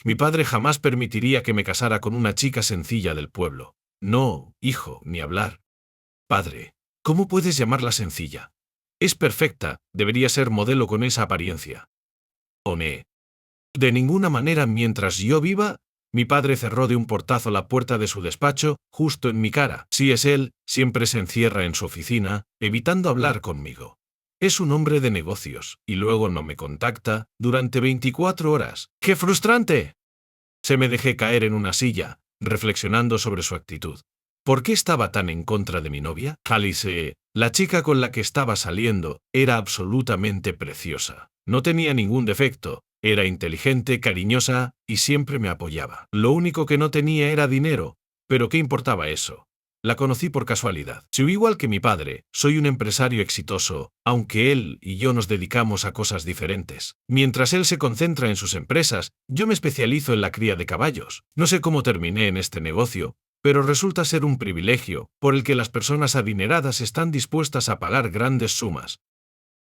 Mi padre jamás permitiría que me casara con una chica sencilla del pueblo. No, hijo, ni hablar. Padre, ¿cómo puedes llamarla sencilla? Es perfecta, debería ser modelo con esa apariencia. Oné. De ninguna manera mientras yo viva. Mi padre cerró de un portazo la puerta de su despacho, justo en mi cara. Si es él, siempre se encierra en su oficina, evitando hablar conmigo. Es un hombre de negocios, y luego no me contacta durante 24 horas. ¡Qué frustrante! Se me dejé caer en una silla, reflexionando sobre su actitud. ¿Por qué estaba tan en contra de mi novia? Alice, la chica con la que estaba saliendo, era absolutamente preciosa. No tenía ningún defecto, era inteligente, cariñosa y siempre me apoyaba. Lo único que no tenía era dinero, pero ¿qué importaba eso? La conocí por casualidad. Soy igual que mi padre, soy un empresario exitoso, aunque él y yo nos dedicamos a cosas diferentes. Mientras él se concentra en sus empresas, yo me especializo en la cría de caballos. No sé cómo terminé en este negocio, pero resulta ser un privilegio, por el que las personas adineradas están dispuestas a pagar grandes sumas.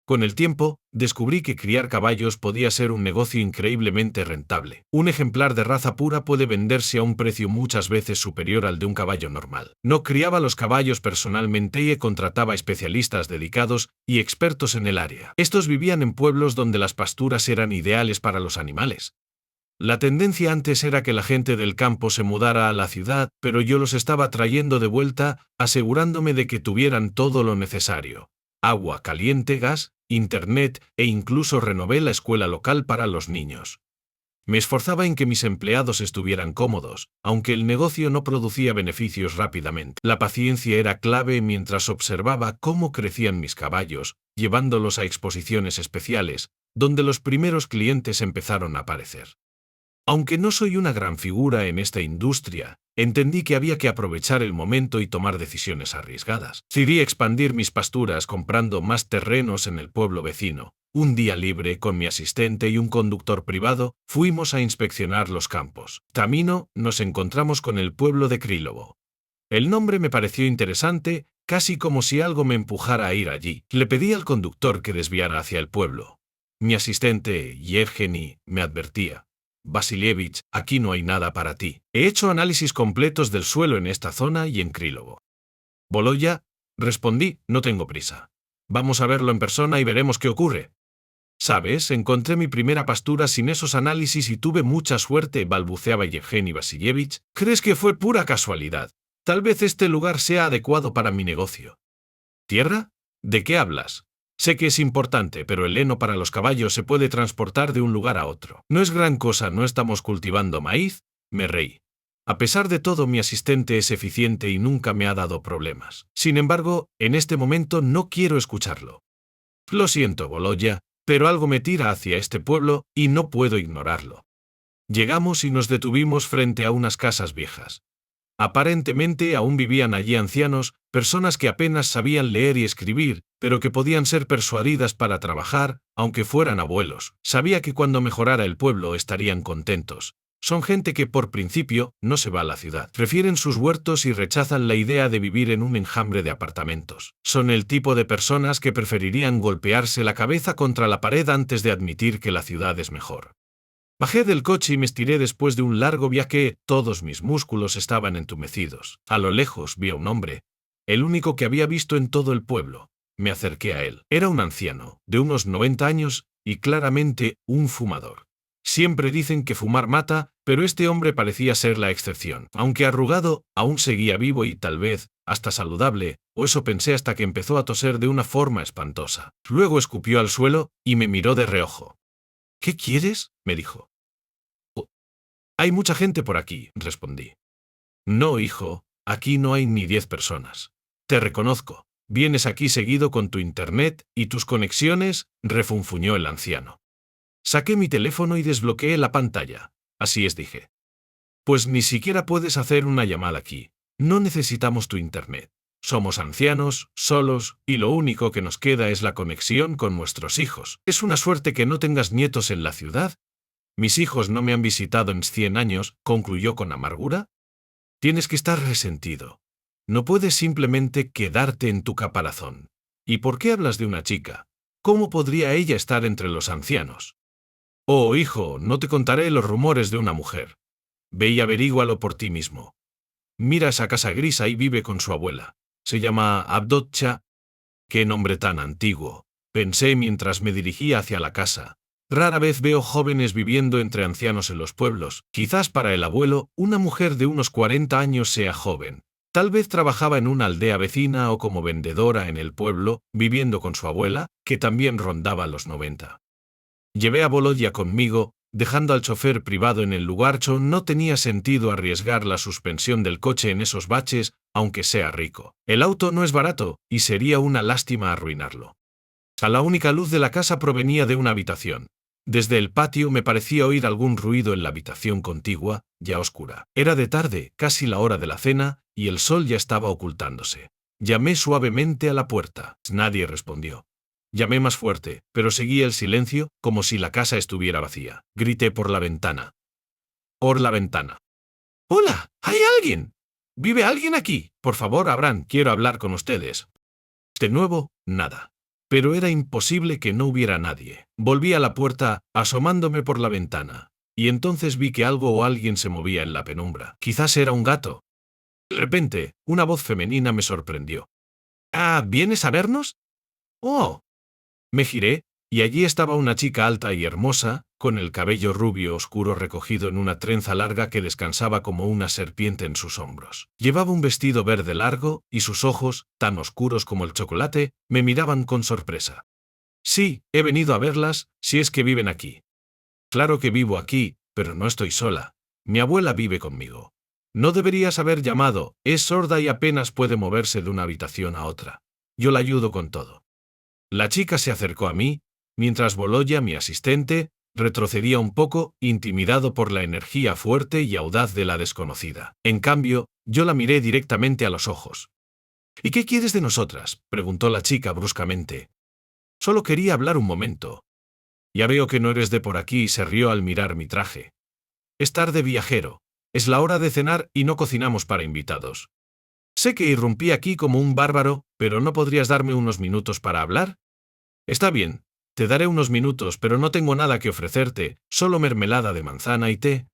Con el tiempo, descubrí que criar caballos podía ser un negocio increíblemente rentable. Un ejemplar de raza pura puede venderse a un precio muchas veces superior al de un caballo normal. No criaba los caballos personalmente y contrataba especialistas dedicados y expertos en el área. Estos vivían en pueblos donde las pasturas eran ideales para los animales. La tendencia antes era que la gente del campo se mudara a la ciudad, pero yo los estaba trayendo de vuelta, asegurándome de que tuvieran todo lo necesario: agua caliente, gas, internet e incluso renové la escuela local para los niños. Me esforzaba en que mis empleados estuvieran cómodos, aunque el negocio no producía beneficios rápidamente. La paciencia era clave mientras observaba cómo crecían mis caballos, llevándolos a exposiciones especiales, donde los primeros clientes empezaron a aparecer. Aunque no soy una gran figura en esta industria, entendí que había que aprovechar el momento y tomar decisiones arriesgadas. Decidí expandir mis pasturas comprando más terrenos en el pueblo vecino. Un día libre, con mi asistente y un conductor privado, fuimos a inspeccionar los campos. Camino, nos encontramos con el pueblo de Krylovo. El nombre me pareció interesante, casi como si algo me empujara a ir allí. Le pedí al conductor que desviara hacia el pueblo. Mi asistente, Yevgeny, me advertía: Vasilievich, aquí no hay nada para ti. He hecho análisis completos del suelo en esta zona y en Krylovo. Voloya, respondí, no tengo prisa. Vamos a verlo en persona y veremos qué ocurre. Sabes, encontré mi primera pastura sin esos análisis y tuve mucha suerte, balbuceaba Yevgeny Vasilievich. ¿Crees que fue pura casualidad? Tal vez este lugar sea adecuado para mi negocio. ¿Tierra? ¿De qué hablas? Sé que es importante, pero el heno para los caballos se puede transportar de un lugar a otro. No es gran cosa, no estamos cultivando maíz. Me reí. A pesar de todo, mi asistente es eficiente y nunca me ha dado problemas. Sin embargo, en este momento no quiero escucharlo. Lo siento, Voloya, pero algo me tira hacia este pueblo y no puedo ignorarlo. Llegamos y nos detuvimos frente a unas casas viejas. Aparentemente aún vivían allí ancianos, personas que apenas sabían leer y escribir, pero que podían ser persuadidas para trabajar, aunque fueran abuelos. Sabía que cuando mejorara el pueblo estarían contentos. Son gente que por principio no se va a la ciudad. Prefieren sus huertos y rechazan la idea de vivir en un enjambre de apartamentos. Son el tipo de personas que preferirían golpearse la cabeza contra la pared antes de admitir que la ciudad es mejor. Bajé del coche y me estiré después de un largo viaje. Todos mis músculos estaban entumecidos. A lo lejos vi a un hombre, el único que había visto en todo el pueblo. Me acerqué a él. Era un anciano, de unos 90 años, y claramente un fumador. Siempre dicen que fumar mata, pero este hombre parecía ser la excepción. Aunque arrugado, aún seguía vivo y tal vez hasta saludable, o eso pensé hasta que empezó a toser de una forma espantosa. Luego escupió al suelo y me miró de reojo. ¿Qué quieres?, me dijo. Hay mucha gente por aquí, respondí. No, hijo, aquí no hay ni 10 personas. Te reconozco. Vienes aquí seguido con tu internet y tus conexiones, refunfuñó el anciano. Saqué mi teléfono y desbloqueé la pantalla. Así es, dije. Pues ni siquiera puedes hacer una llamada aquí. No necesitamos tu internet. Somos ancianos, solos, y lo único que nos queda es la conexión con nuestros hijos. Es una suerte que no tengas nietos en la ciudad. Mis hijos no me han visitado en 100 años, concluyó con amargura. Tienes que estar resentido. No puedes simplemente quedarte en tu caparazón. ¿Y por qué hablas de una chica? ¿Cómo podría ella estar entre los ancianos? Oh, hijo, no te contaré los rumores de una mujer. Ve y averígualo por ti mismo. Mira esa casa gris, ahí vive con su abuela. Se llama Avdotcha. Qué nombre tan antiguo, pensé mientras me dirigía hacia la casa. Rara vez veo jóvenes viviendo entre ancianos en los pueblos. Quizás para el abuelo, una mujer de unos 40 años sea joven. Tal vez trabajaba en una aldea vecina o como vendedora en el pueblo, viviendo con su abuela, que también rondaba los 90. Llevé a Volodya conmigo, dejando al chofer privado en el lugar. No tenía sentido arriesgar la suspensión del coche en esos baches, aunque sea rico. El auto no es barato, y sería una lástima arruinarlo. La única luz de la casa provenía de una habitación. Desde el patio me parecía oír algún ruido en la habitación contigua, ya oscura. Era de tarde, casi la hora de la cena, y el sol ya estaba ocultándose. Llamé suavemente a la puerta. Nadie respondió. Llamé más fuerte, pero seguía el silencio, como si la casa estuviera vacía. Grité por la ventana. Por la ventana. ¡Hola! ¿Hay alguien? ¿Vive alguien aquí? Por favor, abran, quiero hablar con ustedes. De nuevo, nada. Pero era imposible que no hubiera nadie. Volví a la puerta, asomándome por la ventana, y entonces vi que algo o alguien se movía en la penumbra. Quizás era un gato. De repente, una voz femenina me sorprendió. «Ah, ¿vienes a vernos?» «Oh». Me giré, y allí estaba una chica alta y hermosa, con el cabello rubio oscuro recogido en una trenza larga que descansaba como una serpiente en sus hombros. Llevaba un vestido verde largo, y sus ojos, tan oscuros como el chocolate, me miraban con sorpresa. «Sí, he venido a verlas, si es que viven aquí». «Claro que vivo aquí, pero no estoy sola. Mi abuela vive conmigo». «No deberías haber llamado, es sorda y apenas puede moverse de una habitación a otra. Yo la ayudo con todo». La chica se acercó a mí, mientras Volodya, mi asistente, retrocedía un poco, intimidado por la energía fuerte y audaz de la desconocida. En cambio, yo la miré directamente a los ojos. «¿Y qué quieres de nosotras?», preguntó la chica bruscamente. «Solo quería hablar un momento». «Ya veo que no eres de por aquí», se rió al mirar mi traje. «Es tarde, viajero. Es la hora de cenar y no cocinamos para invitados. Sé que irrumpí aquí como un bárbaro, pero ¿no podrías darme unos minutos para hablar?» «Está bien, te daré unos minutos, pero no tengo nada que ofrecerte, solo mermelada de manzana y té».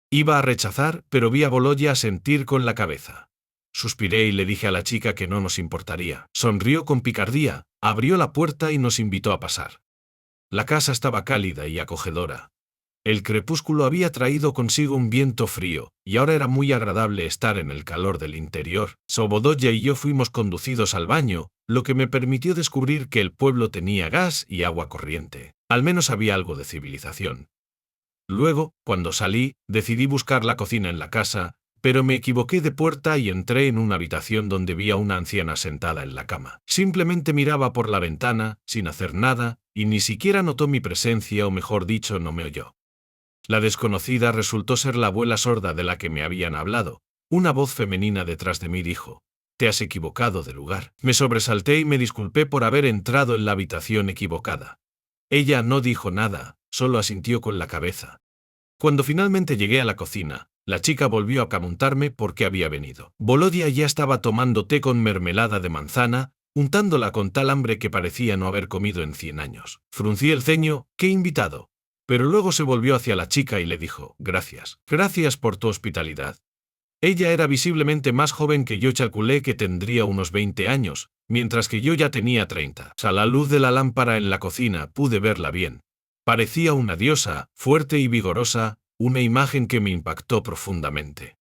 Iba a rechazar, pero vi a Volodya asentir con la cabeza. Suspiré y le dije a la chica que no nos importaría. Sonrió con picardía, abrió la puerta y nos invitó a pasar. La casa estaba cálida y acogedora. El crepúsculo había traído consigo un viento frío, y ahora era muy agradable estar en el calor del interior. Volodya y yo fuimos conducidos al baño, lo que me permitió descubrir que el pueblo tenía gas y agua corriente. Al menos había algo de civilización. Luego, cuando salí, decidí buscar la cocina en la casa, pero me equivoqué de puerta y entré en una habitación donde vi a una anciana sentada en la cama. Simplemente miraba por la ventana, sin hacer nada, y ni siquiera notó mi presencia, o mejor dicho, no me oyó. La desconocida resultó ser la abuela sorda de la que me habían hablado. Una voz femenina detrás de mí dijo: «Te has equivocado de lugar». Me sobresalté y me disculpé por haber entrado en la habitación equivocada. Ella no dijo nada, solo asintió con la cabeza. Cuando finalmente llegué a la cocina, la chica volvió a preguntarme por qué había venido. Volodya ya estaba tomando té con mermelada de manzana, untándola con tal hambre que parecía no haber comido en 100 años. Fruncí el ceño: «¿Qué invitado?». Pero luego se volvió hacia la chica y le dijo: «Gracias. Gracias por tu hospitalidad». Ella era visiblemente más joven que yo. Calculé que tendría unos 20 años, mientras que yo ya tenía 30. A la luz de la lámpara en la cocina pude verla bien. Parecía una diosa, fuerte y vigorosa, una imagen que me impactó profundamente.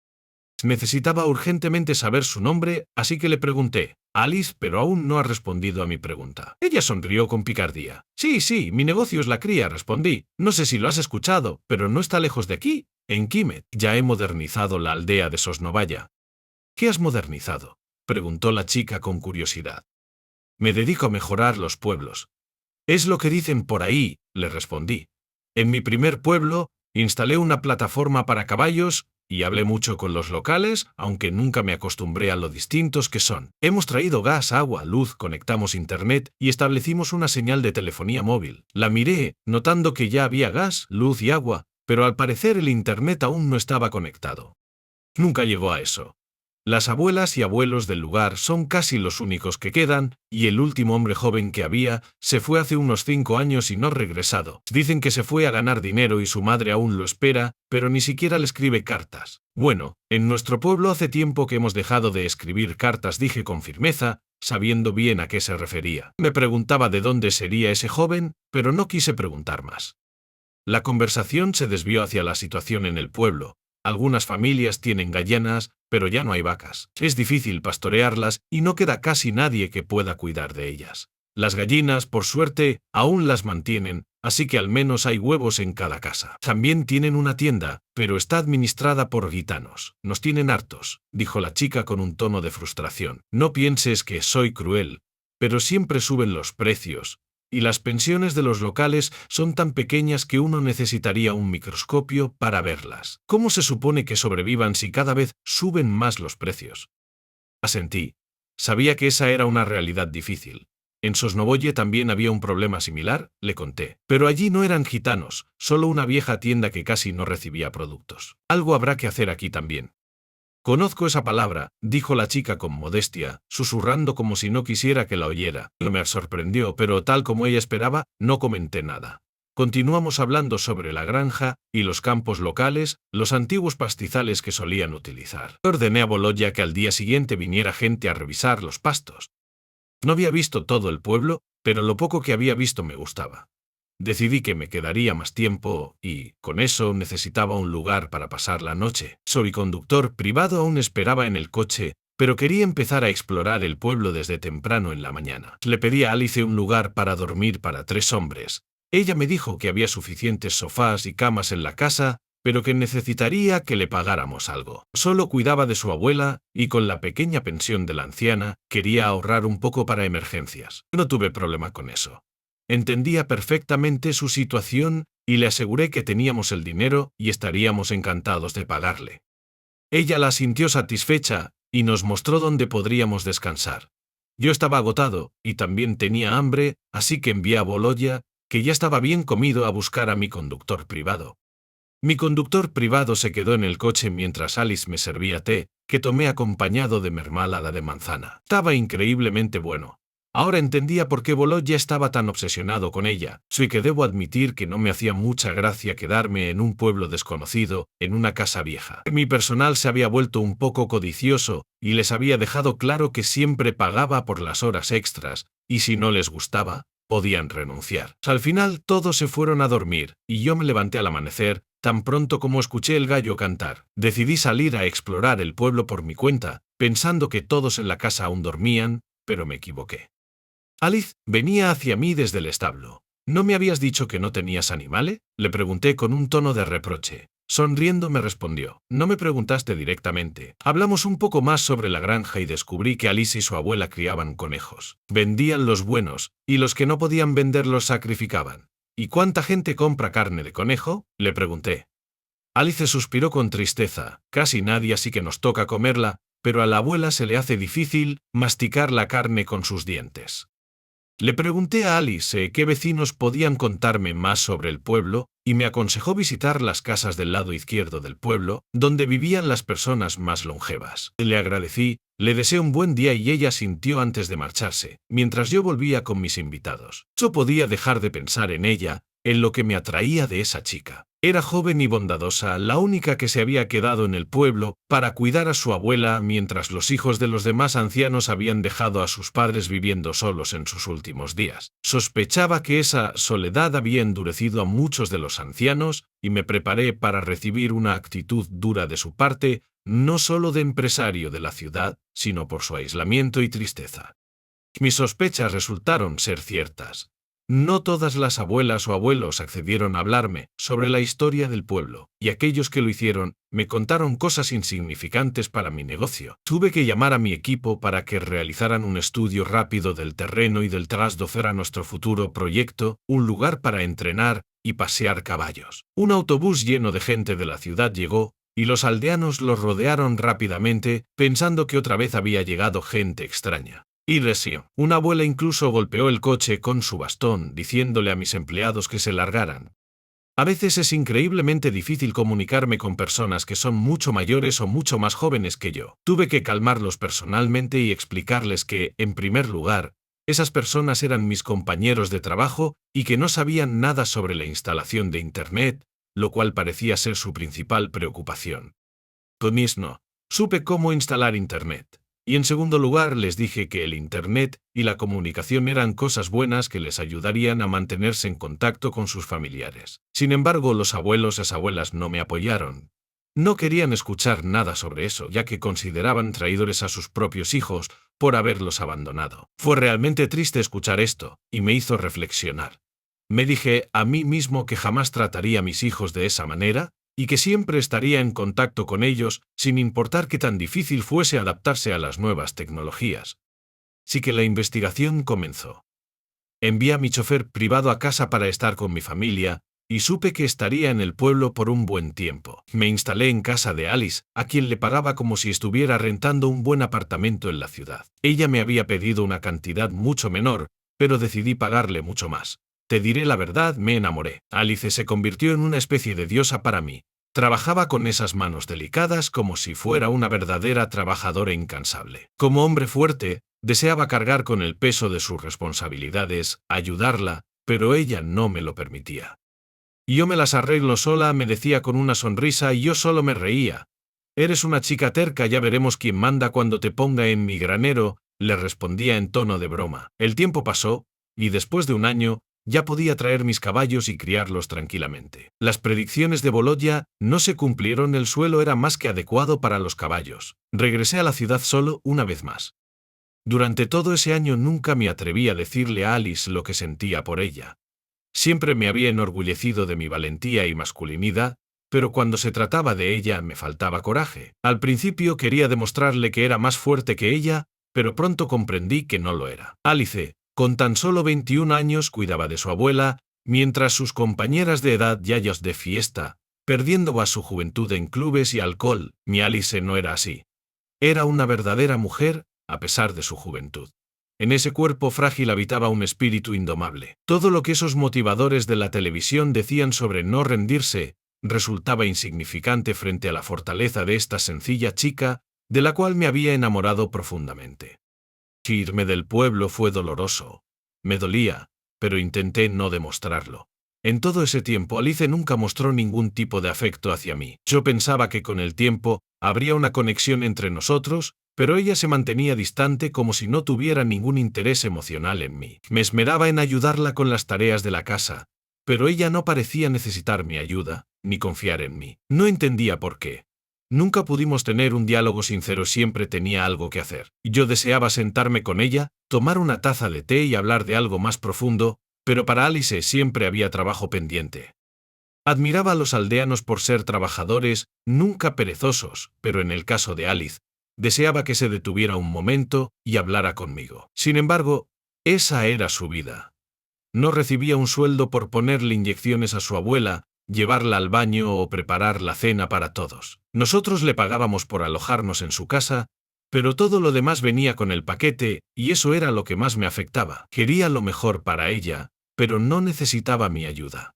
Necesitaba urgentemente saber su nombre, así que le pregunté: «Alice», pero aún no ha respondido a mi pregunta. Ella sonrió con picardía. «Sí, mi negocio es la cría», respondí. «No sé si lo has escuchado, pero no está lejos de aquí, en Kimet. Ya he modernizado la aldea de Sosnovaya». «¿Qué has modernizado?», preguntó la chica con curiosidad. «Me dedico a mejorar los pueblos». «Es lo que dicen por ahí», le respondí. «En mi primer pueblo, instalé una plataforma para caballos, y hablé mucho con los locales, aunque nunca me acostumbré a lo distintos que son. Hemos traído gas, agua, luz, conectamos internet y establecimos una señal de telefonía móvil». La miré, notando que ya había gas, luz y agua, pero al parecer el internet aún no estaba conectado. «Nunca llegó a eso». Las abuelas y abuelos del lugar son casi los únicos que quedan, y el último hombre joven que había se fue hace unos 5 años y no ha regresado. Dicen que se fue a ganar dinero y su madre aún lo espera, pero ni siquiera le escribe cartas. Bueno, en nuestro pueblo hace tiempo que hemos dejado de escribir cartas, dije con firmeza, sabiendo bien a qué se refería. Me preguntaba de dónde sería ese joven, pero no quise preguntar más. La conversación se desvió hacia la situación en el pueblo. Algunas familias tienen gallinas, pero ya no hay vacas. Es difícil pastorearlas y no queda casi nadie que pueda cuidar de ellas. Las gallinas, por suerte, aún las mantienen, así que al menos hay huevos en cada casa. También tienen una tienda, pero está administrada por gitanos. Nos tienen hartos, dijo la chica con un tono de frustración. No pienses que soy cruel, pero siempre suben los precios. Y las pensiones de los locales son tan pequeñas que uno necesitaría un microscopio para verlas. ¿Cómo se supone que sobrevivan si cada vez suben más los precios? Asentí. Sabía que esa era una realidad difícil. En Sosnovoye también había un problema similar, le conté. Pero allí no eran gitanos, solo una vieja tienda que casi no recibía productos. Algo habrá que hacer aquí también. Conozco esa palabra, dijo la chica con modestia, susurrando como si no quisiera que la oyera. Me sorprendió, pero tal como ella esperaba, no comenté nada. Continuamos hablando sobre la granja y los campos locales, los antiguos pastizales que solían utilizar. Ordené a Volodya que al día siguiente viniera gente a revisar los pastos. No había visto todo el pueblo, pero lo poco que había visto me gustaba. Decidí que me quedaría más tiempo y, con eso, necesitaba un lugar para pasar la noche. Soy conductor privado, aún esperaba en el coche, pero quería empezar a explorar el pueblo desde temprano en la mañana. Le pedí a Alice un lugar para dormir para 3 hombres. Ella me dijo que había suficientes sofás y camas en la casa, pero que necesitaría que le pagáramos algo. Solo cuidaba de su abuela y con la pequeña pensión de la anciana quería ahorrar un poco para emergencias. No tuve problema con eso. Entendía perfectamente su situación y le aseguré que teníamos el dinero y estaríamos encantados de pagarle. Ella la sintió satisfecha y nos mostró dónde podríamos descansar. Yo estaba agotado y también tenía hambre, así que envié a Volodya, que ya estaba bien comido, a buscar a mi conductor privado. Mi conductor privado se quedó en el coche mientras Alice me servía té, que tomé acompañado de mermelada de manzana. Estaba increíblemente bueno. Ahora entendía por qué Volodya estaba tan obsesionado con ella. Soy que debo admitir que no me hacía mucha gracia quedarme en un pueblo desconocido, en una casa vieja. Mi personal se había vuelto un poco codicioso y les había dejado claro que siempre pagaba por las horas extras, y si no les gustaba, podían renunciar. Al final todos se fueron a dormir, y yo me levanté al amanecer, tan pronto como escuché el gallo cantar. Decidí salir a explorar el pueblo por mi cuenta, pensando que todos en la casa aún dormían, pero me equivoqué. Alice venía hacia mí desde el establo. ¿No me habías dicho que no tenías animales?, le pregunté con un tono de reproche. Sonriendo me respondió. No me preguntaste directamente. Hablamos un poco más sobre la granja y descubrí que Alice y su abuela criaban conejos. Vendían los buenos, y los que no podían vender los sacrificaban. ¿Y cuánta gente compra carne de conejo?, le pregunté. Alice suspiró con tristeza. Casi nadie, así que nos toca comerla, pero a la abuela se le hace difícil masticar la carne con sus dientes. Le pregunté a Alice qué vecinos podían contarme más sobre el pueblo y me aconsejó visitar las casas del lado izquierdo del pueblo, donde vivían las personas más longevas. Le agradecí, le deseé un buen día y ella asintió antes de marcharse, mientras yo volvía con mis invitados. Yo podía dejar de pensar en ella, en lo que me atraía de esa chica. Era joven y bondadosa, la única que se había quedado en el pueblo para cuidar a su abuela mientras los hijos de los demás ancianos habían dejado a sus padres viviendo solos en sus últimos días. Sospechaba que esa soledad había endurecido a muchos de los ancianos y me preparé para recibir una actitud dura de su parte, no solo de empresario de la ciudad, sino por su aislamiento y tristeza. Mis sospechas resultaron ser ciertas. No todas las abuelas o abuelos accedieron a hablarme sobre la historia del pueblo, y aquellos que lo hicieron me contaron cosas insignificantes para mi negocio. Tuve que llamar a mi equipo para que realizaran un estudio rápido del terreno y del trasdocer a nuestro futuro proyecto, un lugar para entrenar y pasear caballos. Un autobús lleno de gente de la ciudad llegó, y los aldeanos los rodearon rápidamente, pensando que otra vez había llegado gente extraña. Y resió. Una abuela incluso golpeó el coche con su bastón, diciéndole a mis empleados que se largaran. A veces es increíblemente difícil comunicarme con personas que son mucho mayores o mucho más jóvenes que yo. Tuve que calmarlos personalmente y explicarles que, en primer lugar, esas personas eran mis compañeros de trabajo y que no sabían nada sobre la instalación de Internet, lo cual parecía ser su principal preocupación. Pues no, supe cómo instalar Internet. Y en segundo lugar les dije que el Internet y la comunicación eran cosas buenas que les ayudarían a mantenerse en contacto con sus familiares. Sin embargo, los abuelos y las abuelas no me apoyaron. No querían escuchar nada sobre eso, ya que consideraban traidores a sus propios hijos por haberlos abandonado. Fue realmente triste escuchar esto, y me hizo reflexionar. Me dije a mí mismo que jamás trataría a mis hijos de esa manera, y que siempre estaría en contacto con ellos, sin importar qué tan difícil fuese adaptarse a las nuevas tecnologías. Así que la investigación comenzó. Envié a mi chofer privado a casa para estar con mi familia, y supe que estaría en el pueblo por un buen tiempo. Me instalé en casa de Alice, a quien le pagaba como si estuviera rentando un buen apartamento en la ciudad. Ella me había pedido una cantidad mucho menor, pero decidí pagarle mucho más. Te diré la verdad, me enamoré. Alice se convirtió en una especie de diosa para mí. Trabajaba con esas manos delicadas como si fuera una verdadera trabajadora incansable. Como hombre fuerte, deseaba cargar con el peso de sus responsabilidades, ayudarla, pero ella no me lo permitía. Yo me las arreglo sola, me decía con una sonrisa, y yo solo me reía. Eres una chica terca, ya veremos quién manda cuando te ponga en mi granero, le respondía en tono de broma. El tiempo pasó, y después de un año, ya podía traer mis caballos y criarlos tranquilamente. Las predicciones de Boloya no se cumplieron, el suelo era más que adecuado para los caballos. Regresé a la ciudad solo una vez más. Durante todo ese año nunca me atreví a decirle a Alice lo que sentía por ella. Siempre me había enorgullecido de mi valentía y masculinidad, pero cuando se trataba de ella me faltaba coraje. Al principio quería demostrarle que era más fuerte que ella, pero pronto comprendí que no lo era. Alice, con tan solo 21 años, cuidaba de su abuela, mientras sus compañeras de edad yayos de fiesta, perdiendo a su juventud en clubes y alcohol. Mi Alice no era así. Era una verdadera mujer, a pesar de su juventud. En ese cuerpo frágil habitaba un espíritu indomable. Todo lo que esos motivadores de la televisión decían sobre no rendirse resultaba insignificante frente a la fortaleza de esta sencilla chica, de la cual me había enamorado profundamente. Irme del pueblo fue doloroso. Me dolía, pero intenté no demostrarlo. En todo ese tiempo Alice nunca mostró ningún tipo de afecto hacia mí. Yo pensaba que con el tiempo habría una conexión entre nosotros, pero ella se mantenía distante como si no tuviera ningún interés emocional en mí. Me esmeraba en ayudarla con las tareas de la casa, pero ella no parecía necesitar mi ayuda, ni confiar en mí. No entendía por qué. Nunca pudimos tener un diálogo sincero, siempre tenía algo que hacer. Yo deseaba sentarme con ella, tomar una taza de té y hablar de algo más profundo, pero para Alice siempre había trabajo pendiente. Admiraba a los aldeanos por ser trabajadores, nunca perezosos, pero en el caso de Alice, deseaba que se detuviera un momento y hablara conmigo. Sin embargo, esa era su vida. No recibía un sueldo por ponerle inyecciones a su abuela, llevarla al baño o preparar la cena para todos. Nosotros le pagábamos por alojarnos en su casa, pero todo lo demás venía con el paquete, y eso era lo que más me afectaba. Quería lo mejor para ella, pero no necesitaba mi ayuda.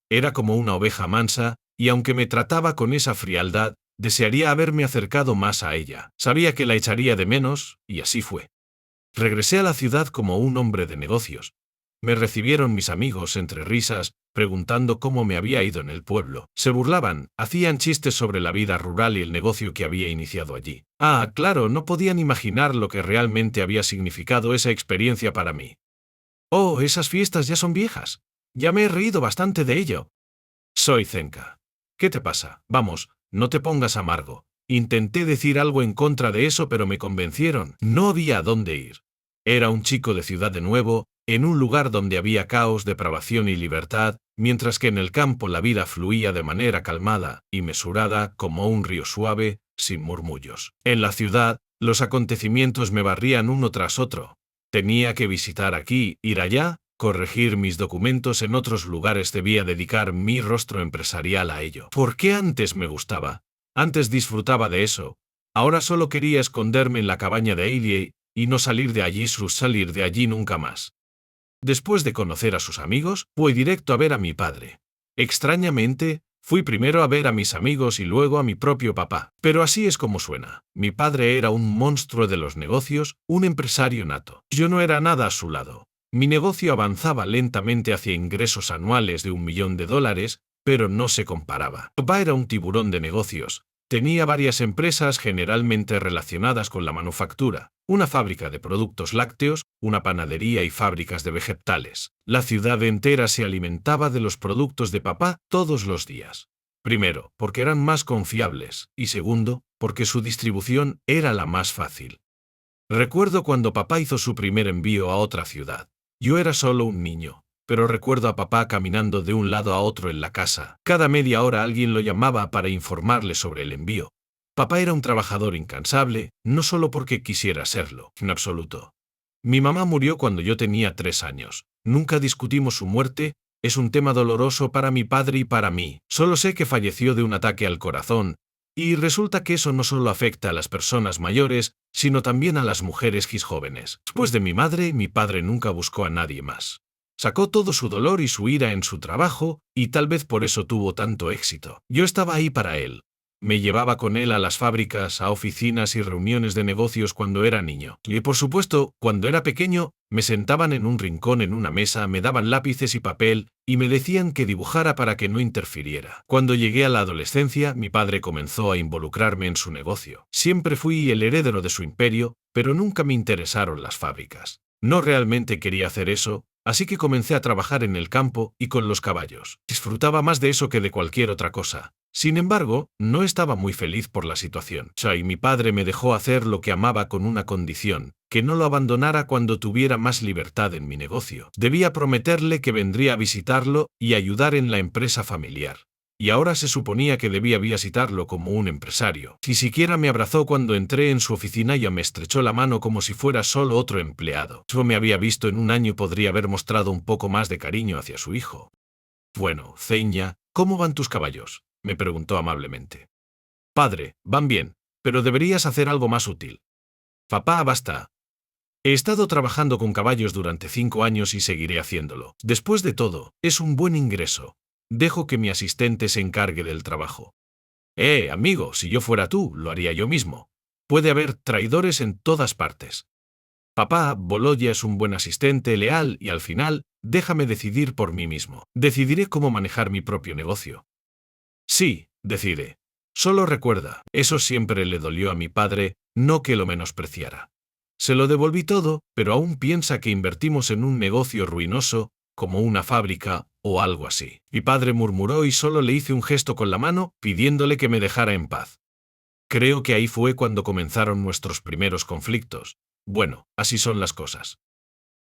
Era como una oveja mansa, y aunque me trataba con esa frialdad, desearía haberme acercado más a ella. Sabía que la echaría de menos, y así fue. Regresé a la ciudad como un hombre de negocios. Me recibieron mis amigos entre risas, preguntando cómo me había ido en el pueblo. Se burlaban, hacían chistes sobre la vida rural y el negocio que había iniciado allí. Ah, claro, no podían imaginar lo que realmente había significado esa experiencia para mí. Oh, esas fiestas ya son viejas. Ya me he reído bastante de ello. Soy Zenka. ¿Qué te pasa? Vamos, no te pongas amargo. Intenté decir algo en contra de eso, pero me convencieron. No había a dónde ir. Era un chico de ciudad de nuevo, en un lugar donde había caos, depravación y libertad, mientras que en el campo la vida fluía de manera calmada y mesurada como un río suave, sin murmullos. En la ciudad, los acontecimientos me barrían uno tras otro. Tenía que visitar aquí, ir allá, corregir mis documentos en otros lugares, debía dedicar mi rostro empresarial a ello. ¿Por qué antes me gustaba? Antes disfrutaba de eso. Ahora solo quería esconderme en la cabaña de Ailey y no salir de allí nunca más. Después de conocer a sus amigos, fui directo a ver a mi padre. Extrañamente, fui primero a ver a mis amigos y luego a mi propio papá. Pero así es como suena. Mi padre era un monstruo de los negocios, un empresario nato. Yo no era nada a su lado. Mi negocio avanzaba lentamente hacia ingresos anuales de $1.000.000, pero no se comparaba. Papá era un tiburón de negocios. Tenía varias empresas generalmente relacionadas con la manufactura, una fábrica de productos lácteos, una panadería y fábricas de vegetales. La ciudad entera se alimentaba de los productos de papá todos los días. Primero, porque eran más confiables, y segundo, porque su distribución era la más fácil. Recuerdo cuando papá hizo su primer envío a otra ciudad. Yo era solo un niño, pero recuerdo a papá caminando de un lado a otro en la casa. Cada media hora alguien lo llamaba para informarle sobre el envío. Papá era un trabajador incansable, no solo porque quisiera serlo, en absoluto. Mi mamá murió cuando yo tenía 3 años. Nunca discutimos su muerte, es un tema doloroso para mi padre y para mí. Solo sé que falleció de un ataque al corazón, y resulta que eso no solo afecta a las personas mayores, sino también a las mujeres jóvenes. Después de mi madre, mi padre nunca buscó a nadie más. Sacó todo su dolor y su ira en su trabajo, y tal vez por eso tuvo tanto éxito. Yo estaba ahí para él. Me llevaba con él a las fábricas, a oficinas y reuniones de negocios cuando era niño. Y por supuesto, cuando era pequeño, me sentaban en un rincón en una mesa, me daban lápices y papel, y me decían que dibujara para que no interfiriera. Cuando llegué a la adolescencia, mi padre comenzó a involucrarme en su negocio. Siempre fui el heredero de su imperio, pero nunca me interesaron las fábricas. No realmente quería hacer eso, así que comencé a trabajar en el campo y con los caballos. Disfrutaba más de eso que de cualquier otra cosa. Sin embargo, no estaba muy feliz por la situación. Y mi padre me dejó hacer lo que amaba con una condición, que no lo abandonara cuando tuviera más libertad en mi negocio. Debía prometerle que vendría a visitarlo y ayudar en la empresa familiar. Y ahora se suponía que debía visitarlo como un empresario. Ni siquiera me abrazó cuando entré en su oficina y me estrechó la mano como si fuera solo otro empleado. Yo me había visto en un año y podría haber mostrado un poco más de cariño hacia su hijo. Bueno, Zeña, ¿cómo van tus caballos?, me preguntó amablemente. Padre, van bien, pero deberías hacer algo más útil. Papá, basta. He estado trabajando con caballos durante 5 años y seguiré haciéndolo. Después de todo, es un buen ingreso. Dejo que mi asistente se encargue del trabajo. Amigo, si yo fuera tú, lo haría yo mismo. Puede haber traidores en todas partes. Papá, Boloya es un buen asistente, leal y al final, déjame decidir por mí mismo. Decidiré cómo manejar mi propio negocio. Sí, decide. Solo recuerda, eso siempre le dolió a mi padre, no que lo menospreciara. Se lo devolví todo, pero aún piensa que invertimos en un negocio ruinoso, como una fábrica o algo así. Mi padre murmuró y solo le hice un gesto con la mano, pidiéndole que me dejara en paz. Creo que ahí fue cuando comenzaron nuestros primeros conflictos. Bueno, así son las cosas.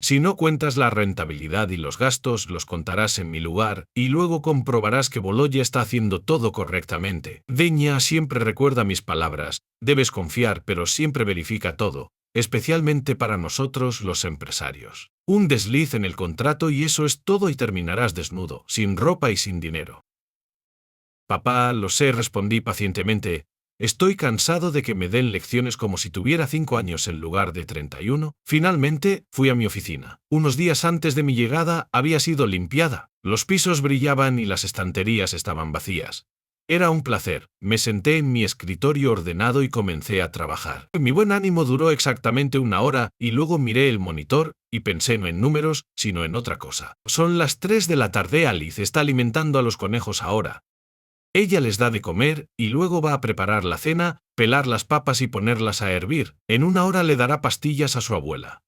Si no cuentas la rentabilidad y los gastos, los contarás en mi lugar, y luego comprobarás que Boloya está haciendo todo correctamente. Deña siempre recuerda mis palabras, debes confiar, pero siempre verifica todo, especialmente para nosotros los empresarios. Un desliz en el contrato y eso es todo y terminarás desnudo, sin ropa y sin dinero. Papá, lo sé, respondí pacientemente. Estoy cansado de que me den lecciones como si tuviera 5 años en lugar de 31. Finalmente, fui a mi oficina. Unos días antes de mi llegada, había sido limpiada. Los pisos brillaban y las estanterías estaban vacías. Era un placer. Me senté en mi escritorio ordenado y comencé a trabajar. Mi buen ánimo duró exactamente 1 hora y luego miré el monitor y pensé no en números, sino en otra cosa. Son las 3 de la tarde. Alice está alimentando a los conejos ahora. Ella les da de comer y luego va a preparar la cena, pelar las papas y ponerlas a hervir. En 1 hora le dará pastillas a su abuela.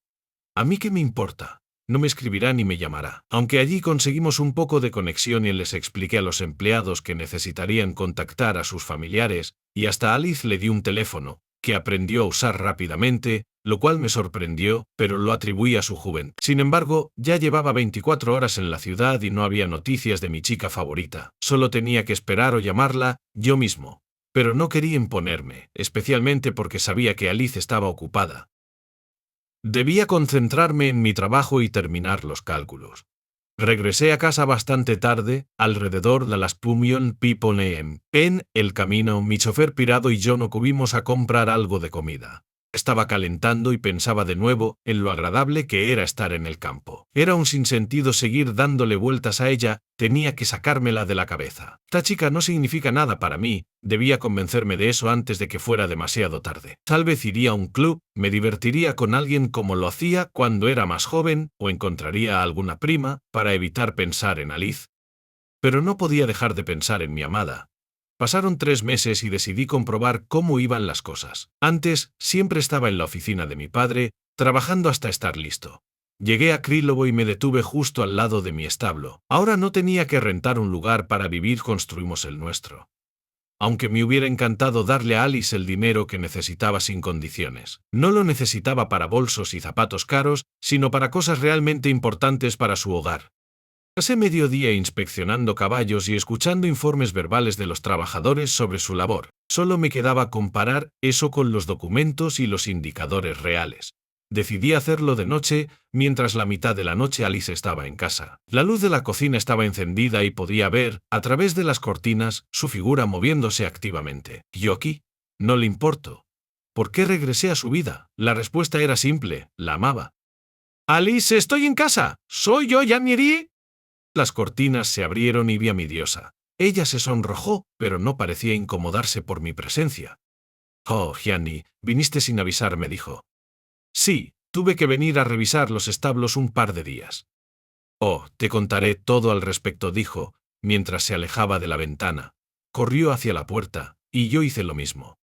¿A mí qué me importa? No me escribirá ni me llamará. Aunque allí conseguimos un poco de conexión y les expliqué a los empleados que necesitarían contactar a sus familiares, y hasta Alice le di un teléfono, que aprendió a usar rápidamente, lo cual me sorprendió, pero lo atribuí a su juventud. Sin embargo, ya llevaba 24 horas en la ciudad y no había noticias de mi chica favorita. Solo tenía que esperar o llamarla, yo mismo. Pero no quería imponerme, especialmente porque sabía que Alice estaba ocupada. Debía concentrarme en mi trabajo y terminar los cálculos. Regresé a casa bastante tarde, alrededor de las p.m. En el camino, mi chofer pirado y yo nos fuimos a comprar algo de comida. Estaba calentando y pensaba de nuevo en lo agradable que era estar en el campo. Era un sinsentido seguir dándole vueltas a ella, tenía que sacármela de la cabeza. Esta chica no significa nada para mí, debía convencerme de eso antes de que fuera demasiado tarde. Tal vez iría a un club, me divertiría con alguien como lo hacía cuando era más joven, o encontraría a alguna prima, para evitar pensar en Alice. Pero no podía dejar de pensar en mi amada. Pasaron 3 meses y decidí comprobar cómo iban las cosas. Antes, siempre estaba en la oficina de mi padre, trabajando hasta estar listo. Llegué a Krylov y me detuve justo al lado de mi establo. Ahora no tenía que rentar un lugar para vivir, construimos el nuestro. Aunque me hubiera encantado darle a Alice el dinero que necesitaba sin condiciones. No lo necesitaba para bolsos y zapatos caros, sino para cosas realmente importantes para su hogar. Pasé medio día inspeccionando caballos y escuchando informes verbales de los trabajadores sobre su labor. Solo me quedaba comparar eso con los documentos y los indicadores reales. Decidí hacerlo de noche, mientras la mitad de la noche Alice estaba en casa. La luz de la cocina estaba encendida y podía ver, a través de las cortinas, su figura moviéndose activamente. ¿Yo aquí? No le importo. ¿Por qué regresé a su vida? La respuesta era simple, la amaba. Alice, estoy en casa. ¿Soy yo, Yaniri? Las cortinas se abrieron y vi a mi diosa. Ella se sonrojó, pero no parecía incomodarse por mi presencia. Oh, Gianni, viniste sin avisar, me dijo. Sí, tuve que venir a revisar los establos un par de días. Oh, te contaré todo al respecto, dijo, mientras se alejaba de la ventana. Corrió hacia la puerta, y yo hice lo mismo.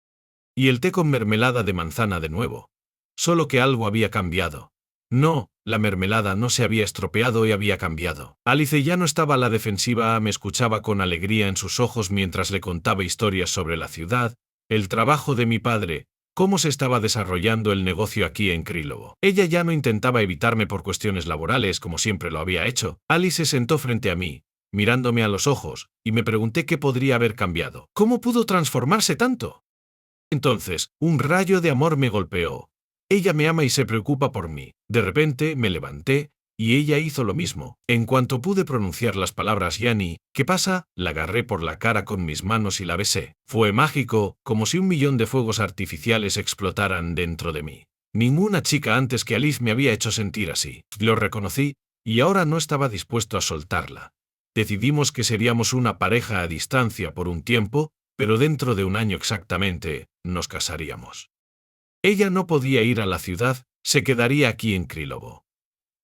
Y el té con mermelada de manzana de nuevo. Solo que algo había cambiado. No, la mermelada no se había estropeado y había cambiado. Alice ya no estaba a la defensiva, me escuchaba con alegría en sus ojos mientras le contaba historias sobre la ciudad, el trabajo de mi padre, cómo se estaba desarrollando el negocio aquí en Krylov. Ella ya no intentaba evitarme por cuestiones laborales como siempre lo había hecho. Alice se sentó frente a mí, mirándome a los ojos, y me pregunté qué podría haber cambiado. ¿Cómo pudo transformarse tanto? Entonces, un rayo de amor me golpeó. Ella me ama y se preocupa por mí. De repente me levanté, y ella hizo lo mismo. En cuanto pude pronunciar las palabras Yanni, ¿qué pasa?, la agarré por la cara con mis manos y la besé. Fue mágico, como si 1.000.000 de fuegos artificiales explotaran dentro de mí. Ninguna chica antes que Alice me había hecho sentir así. Lo reconocí, y ahora no estaba dispuesto a soltarla. Decidimos que seríamos una pareja a distancia por un tiempo, pero dentro de un año exactamente, nos casaríamos. Ella no podía ir a la ciudad, se quedaría aquí en Krylov.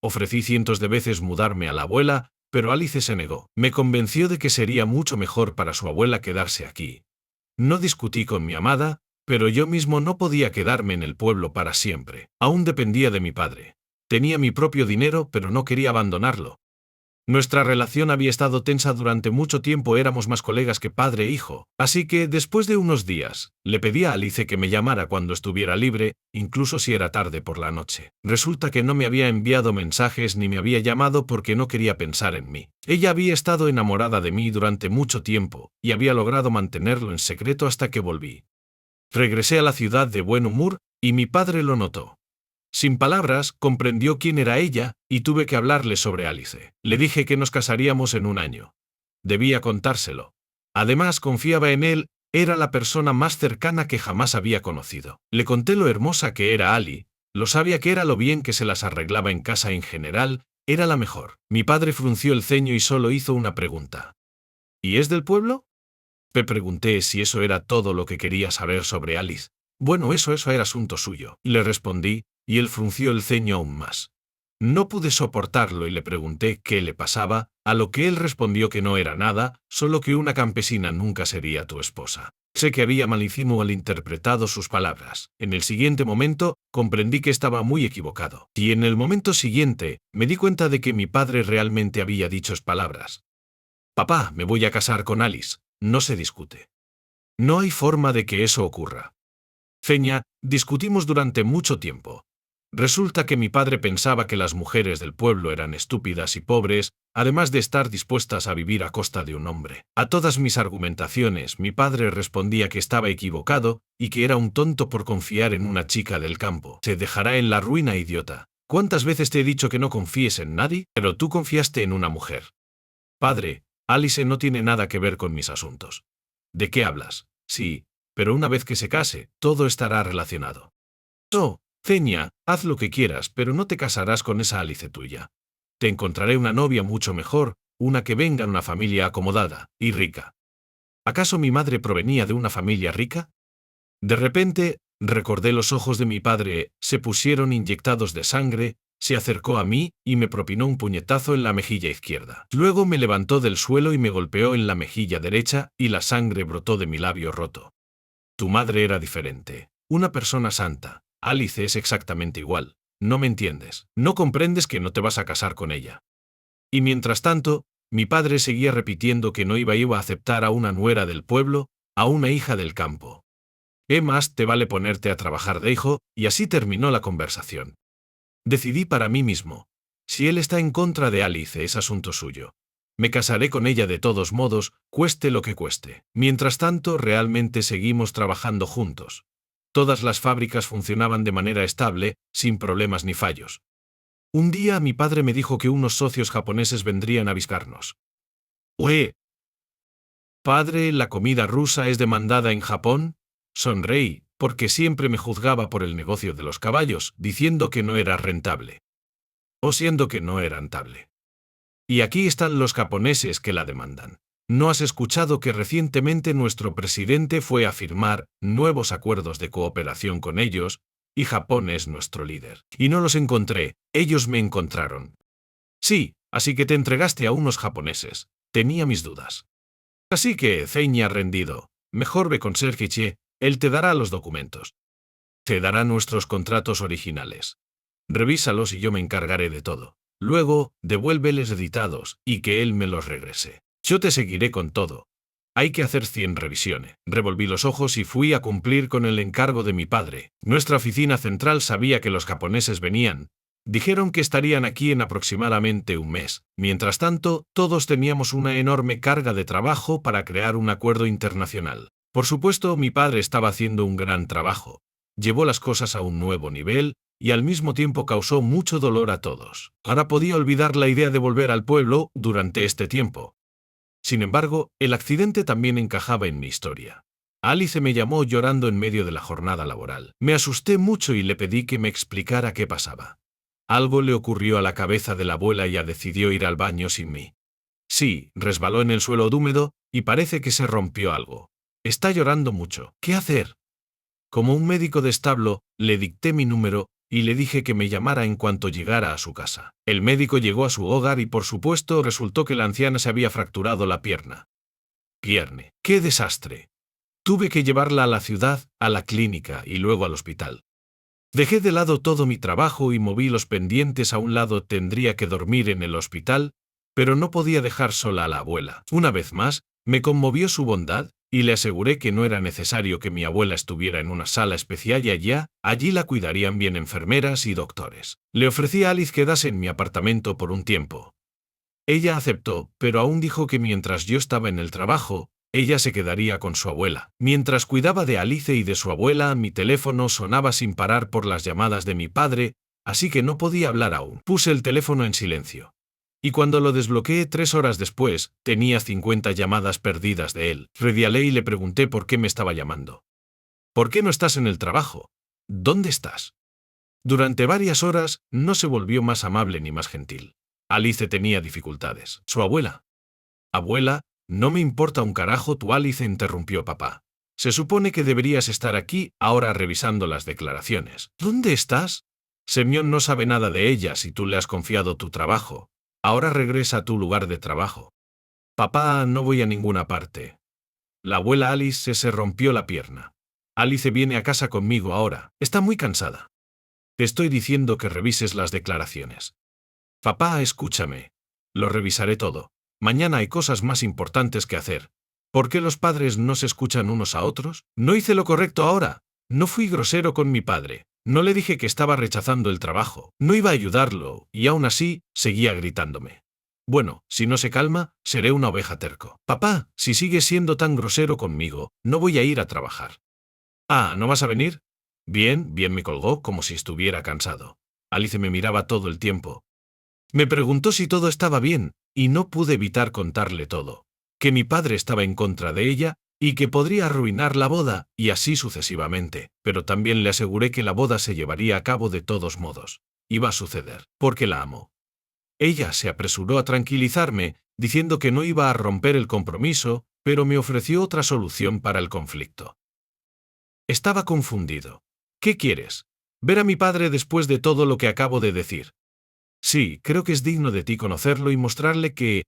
Ofrecí cientos de veces mudarme a la abuela, pero Alice se negó. Me convenció de que sería mucho mejor para su abuela quedarse aquí. No discutí con mi amada, pero yo mismo no podía quedarme en el pueblo para siempre. Aún dependía de mi padre. Tenía mi propio dinero, pero no quería abandonarlo. Nuestra relación había estado tensa durante mucho tiempo, éramos más colegas que padre e hijo, así que, después de unos días, le pedí a Alice que me llamara cuando estuviera libre, incluso si era tarde por la noche. Resulta que no me había enviado mensajes ni me había llamado porque no quería pensar en mí. Ella había estado enamorada de mí durante mucho tiempo, y había logrado mantenerlo en secreto hasta que volví. Regresé a la ciudad de buen humor, y mi padre lo notó. Sin palabras, comprendió quién era ella, y tuve que hablarle sobre Alice. Le dije que nos casaríamos en un año. Debía contárselo. Además, confiaba en él, era la persona más cercana que jamás había conocido. Le conté lo hermosa que era Ali, lo sabia que era, lo bien que se las arreglaba en casa en general, era la mejor. Mi padre frunció el ceño y solo hizo una pregunta. ¿Y es del pueblo? Me pregunté si eso era todo lo que quería saber sobre Alice. Bueno, eso era asunto suyo. Le respondí, y él frunció el ceño aún más. No pude soportarlo y le pregunté qué le pasaba, a lo que él respondió que no era nada, solo que una campesina nunca sería tu esposa. Sé que había malinterpretado sus palabras. En el siguiente momento, comprendí que estaba muy equivocado. Y en el momento siguiente, me di cuenta de que mi padre realmente había dicho palabras. Papá, me voy a casar con Alice. No se discute. No hay forma de que eso ocurra. Feña, discutimos durante mucho tiempo. Resulta que mi padre pensaba que las mujeres del pueblo eran estúpidas y pobres, además de estar dispuestas a vivir a costa de un hombre. A todas mis argumentaciones, mi padre respondía que estaba equivocado y que era un tonto por confiar en una chica del campo. Se dejará en la ruina, idiota. ¿Cuántas veces te he dicho que no confíes en nadie? Pero tú confiaste en una mujer. Padre, Alice no tiene nada que ver con mis asuntos. ¿De qué hablas? Sí, pero una vez que se case, todo estará relacionado. Oh, Ceña, haz lo que quieras, pero no te casarás con esa Alice tuya. Te encontraré una novia mucho mejor, una que venga de una familia acomodada y rica. ¿Acaso mi madre provenía de una familia rica? De repente, recordé los ojos de mi padre, se pusieron inyectados de sangre, se acercó a mí y me propinó un puñetazo en la mejilla izquierda. Luego me levantó del suelo y me golpeó en la mejilla derecha y la sangre brotó de mi labio roto. Tu madre era diferente, una persona santa. Alice es exactamente igual. No me entiendes. No comprendes que no te vas a casar con ella. Y mientras tanto, mi padre seguía repitiendo que no iba a aceptar a una nuera del pueblo, a una hija del campo. Más te vale ponerte a trabajar de hijo, y así terminó la conversación. Decidí para mí mismo. Si él está en contra de Alice, es asunto suyo. Me casaré con ella de todos modos, cueste lo que cueste. Mientras tanto, realmente seguimos trabajando juntos. Todas las fábricas funcionaban de manera estable, sin problemas ni fallos. Un día mi padre me dijo que unos socios japoneses vendrían a visitarnos. ¡Ue! Padre, ¿la comida rusa es demandada en Japón? Sonreí, porque siempre me juzgaba por el negocio de los caballos, diciendo que no era rentable. O siendo que no era rentable. Y aquí están los japoneses que la demandan. ¿No has escuchado que recientemente nuestro presidente fue a firmar nuevos acuerdos de cooperación con ellos, y Japón es nuestro líder? Y no los encontré, ellos me encontraron. Sí, así que te entregaste a unos japoneses. Tenía mis dudas. Así que, ceña rendido, mejor ve con Sergiche, él te dará los documentos. Te dará nuestros contratos originales. Revísalos y yo me encargaré de todo. Luego, devuélveles editados, y que él me los regrese. Yo te seguiré con todo. Hay que hacer 100 revisiones. Revolví los ojos y fui a cumplir con el encargo de mi padre. Nuestra oficina central sabía que los japoneses venían. Dijeron que estarían aquí en aproximadamente un mes. Mientras tanto, todos teníamos una enorme carga de trabajo para crear un acuerdo internacional. Por supuesto, mi padre estaba haciendo un gran trabajo. Llevó las cosas a un nuevo nivel, y al mismo tiempo causó mucho dolor a todos. Ahora podía olvidar la idea de volver al pueblo durante este tiempo. Sin embargo, el accidente también encajaba en mi historia. Alice me llamó llorando en medio de la jornada laboral. Me asusté mucho y le pedí que me explicara qué pasaba. Algo le ocurrió a la cabeza de la abuela y ella decidió ir al baño sin mí. Sí, resbaló en el suelo húmedo, y parece que se rompió algo. Está llorando mucho. ¿Qué hacer? Como un médico de establo, le dicté mi número, y le dije que me llamara en cuanto llegara a su casa. El médico llegó a su hogar y por supuesto resultó que la anciana se había fracturado la pierna. Pierne. ¡Qué desastre! Tuve que llevarla a la ciudad, a la clínica y luego al hospital. Dejé de lado todo mi trabajo y moví los pendientes a un lado. Tendría que dormir en el hospital, pero no podía dejar sola a la abuela. Una vez más, me conmovió su bondad, y le aseguré que no era necesario que mi abuela estuviera en una sala especial y allí la cuidarían bien enfermeras y doctores. Le ofrecí a Alice quedarse en mi apartamento por un tiempo. Ella aceptó, pero aún dijo que mientras yo estaba en el trabajo, ella se quedaría con su abuela. Mientras cuidaba de Alice y de su abuela, mi teléfono sonaba sin parar por las llamadas de mi padre, así que no podía hablar aún. Puse el teléfono en silencio. Y cuando lo desbloqueé 3 horas después, tenía 50 llamadas perdidas de él. Redialé y le pregunté por qué me estaba llamando. ¿Por qué no estás en el trabajo? ¿Dónde estás? Durante varias horas, no se volvió más amable ni más gentil. Alice tenía dificultades. ¿Su abuela? Abuela, no me importa un carajo tu Alice, interrumpió papá. Se supone que deberías estar aquí, ahora revisando las declaraciones. ¿Dónde estás? Semyon no sabe nada de ella si tú le has confiado tu trabajo. Ahora regresa a tu lugar de trabajo. Papá, no voy a ninguna parte. La abuela Alice se rompió la pierna. Alice viene a casa conmigo ahora. Está muy cansada. Te estoy diciendo que revises las declaraciones. Papá, escúchame. Lo revisaré todo. Mañana hay cosas más importantes que hacer. ¿Por qué los padres no se escuchan unos a otros? No hice lo correcto ahora. No fui grosero con mi padre. No le dije que estaba rechazando el trabajo. No iba a ayudarlo, y aún así, seguía gritándome. Bueno, si no se calma, seré una oveja terco. Papá, si sigues siendo tan grosero conmigo, no voy a ir a trabajar. Ah, ¿no vas a venir? Bien, bien, me colgó como si estuviera cansado. Alice me miraba todo el tiempo. Me preguntó si todo estaba bien, y no pude evitar contarle todo. Que mi padre estaba en contra de ella, y que podría arruinar la boda, y así sucesivamente, pero también le aseguré que la boda se llevaría a cabo de todos modos. Iba a suceder, porque la amo. Ella se apresuró a tranquilizarme, diciendo que no iba a romper el compromiso, pero me ofreció otra solución para el conflicto. Estaba confundido. ¿Qué quieres? ¿Ver a mi padre después de todo lo que acabo de decir? Sí, creo que es digno de ti conocerlo y mostrarle que...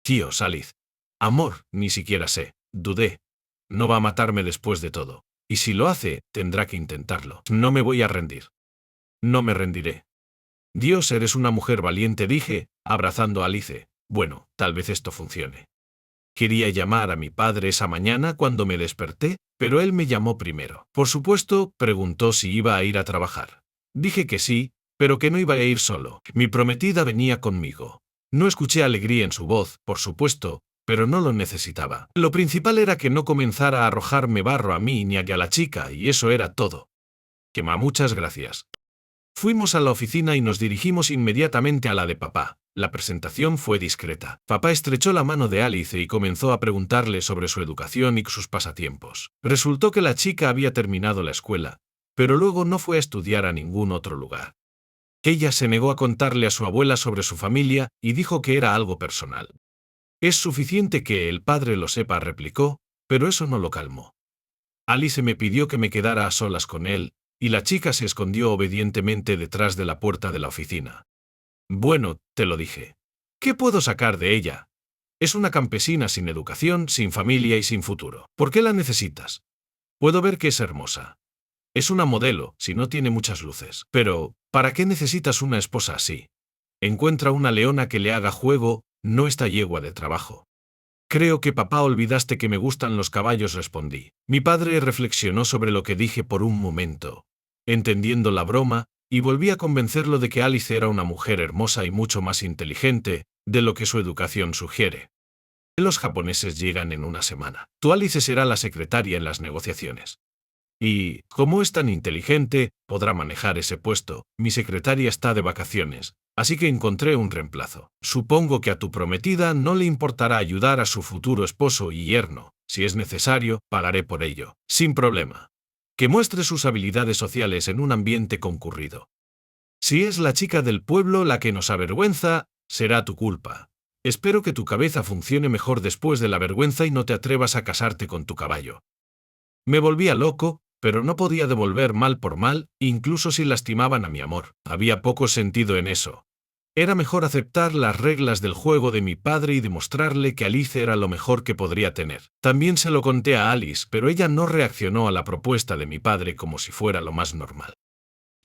Tío, Alice. Amor, ni siquiera sé. Dudé. No va a matarme después de todo. Y si lo hace, tendrá que intentarlo. No me voy a rendir. No me rendiré. Dios, eres una mujer valiente, dije, abrazando a Alice. Bueno, tal vez esto funcione. Quería llamar a mi padre esa mañana cuando me desperté, pero él me llamó primero. Por supuesto, preguntó si iba a ir a trabajar. Dije que sí, pero que no iba a ir solo. Mi prometida venía conmigo. No escuché alegría en su voz, por supuesto, pero no lo necesitaba. Lo principal era que no comenzara a arrojarme barro a mí ni a la chica, y eso era todo. Muchas gracias. Fuimos a la oficina y nos dirigimos inmediatamente a la de papá. La presentación fue discreta. Papá estrechó la mano de Alice y comenzó a preguntarle sobre su educación y sus pasatiempos. Resultó que la chica había terminado la escuela, pero luego no fue a estudiar a ningún otro lugar. Ella se negó a contarle a su abuela sobre su familia y dijo que era algo personal. Es suficiente que el padre lo sepa, replicó, pero eso no lo calmó. Alice me pidió que me quedara a solas con él, y la chica se escondió obedientemente detrás de la puerta de la oficina. Bueno, te lo dije. ¿Qué puedo sacar de ella? Es una campesina sin educación, sin familia y sin futuro. ¿Por qué la necesitas? Puedo ver que es hermosa. Es una modelo, si no tiene muchas luces. Pero, ¿para qué necesitas una esposa así? Encuentra una leona que le haga juego, no esta yegua de trabajo. Creo que papá olvidaste que me gustan los caballos, respondí. Mi padre reflexionó sobre lo que dije por un momento, entendiendo la broma, y volví a convencerlo de que Alice era una mujer hermosa y mucho más inteligente de lo que su educación sugiere. Los japoneses llegan en una semana. Tu Alice será la secretaria en las negociaciones. Y, como es tan inteligente, podrá manejar ese puesto. Mi secretaria está de vacaciones, así que encontré un reemplazo. Supongo que a tu prometida no le importará ayudar a su futuro esposo y yerno. Si es necesario, pagaré por ello, sin problema. Que muestre sus habilidades sociales en un ambiente concurrido. Si es la chica del pueblo la que nos avergüenza, será tu culpa. Espero que tu cabeza funcione mejor después de la vergüenza y no te atrevas a casarte con tu caballo. Me volvía loco, pero no podía devolver mal por mal, incluso si lastimaban a mi amor. Había poco sentido en eso. Era mejor aceptar las reglas del juego de mi padre y demostrarle que Alice era lo mejor que podría tener. También se lo conté a Alice, pero ella no reaccionó a la propuesta de mi padre como si fuera lo más normal.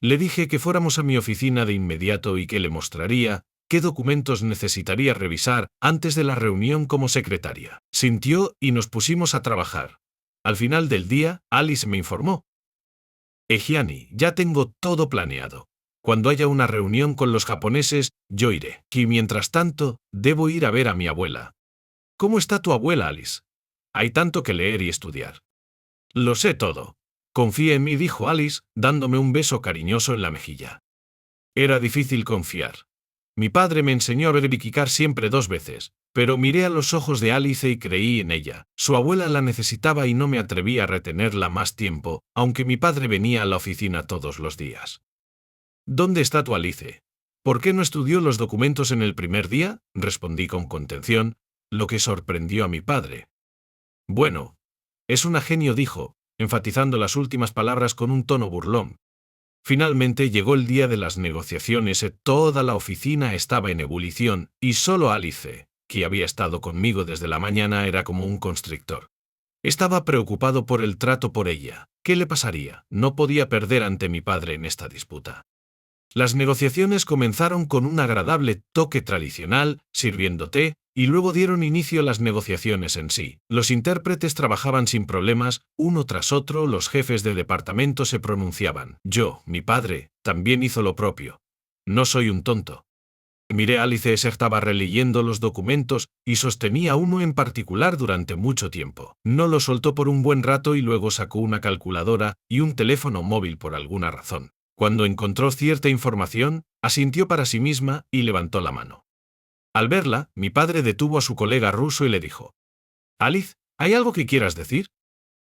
Le dije que fuéramos a mi oficina de inmediato y que le mostraría qué documentos necesitaría revisar antes de la reunión como secretaria. Sintió y nos pusimos a trabajar. Al final del día, Alice me informó. Gianni, ya tengo todo planeado. Cuando haya una reunión con los japoneses, yo iré. Y mientras tanto, debo ir a ver a mi abuela. ¿Cómo está tu abuela, Alice? Hay tanto que leer y estudiar. Lo sé todo. Confía en mí, dijo Alice, dándome un beso cariñoso en la mejilla. Era difícil confiar. Mi padre me enseñó a verificar siempre 2 veces, pero miré a los ojos de Alice y creí en ella. Su abuela la necesitaba y no me atreví a retenerla más tiempo, aunque mi padre venía a la oficina todos los días. ¿Dónde está tu Alice? ¿Por qué no estudió los documentos en el primer día? Respondí con contención, lo que sorprendió a mi padre. Bueno, es una genio, dijo, enfatizando las últimas palabras con un tono burlón. Finalmente llegó el día de las negociaciones. Toda la oficina estaba en ebullición, y solo Alice, que había estado conmigo desde la mañana, era como un constrictor. Estaba preocupado por el trato por ella. ¿Qué le pasaría? No podía perder ante mi padre en esta disputa. Las negociaciones comenzaron con un agradable toque tradicional, sirviendo té, y luego dieron inicio las negociaciones en sí. Los intérpretes trabajaban sin problemas, uno tras otro los jefes de departamento se pronunciaban. Mi padre, también hizo lo propio. No soy un tonto. Miré a Alice, se estaba releyendo los documentos y sostenía uno en particular durante mucho tiempo. No lo soltó por un buen rato y luego sacó una calculadora y un teléfono móvil por alguna razón. Cuando encontró cierta información, asintió para sí misma y levantó la mano. Al verla, mi padre detuvo a su colega ruso y le dijo: Alice, ¿Hay algo que quieras decir?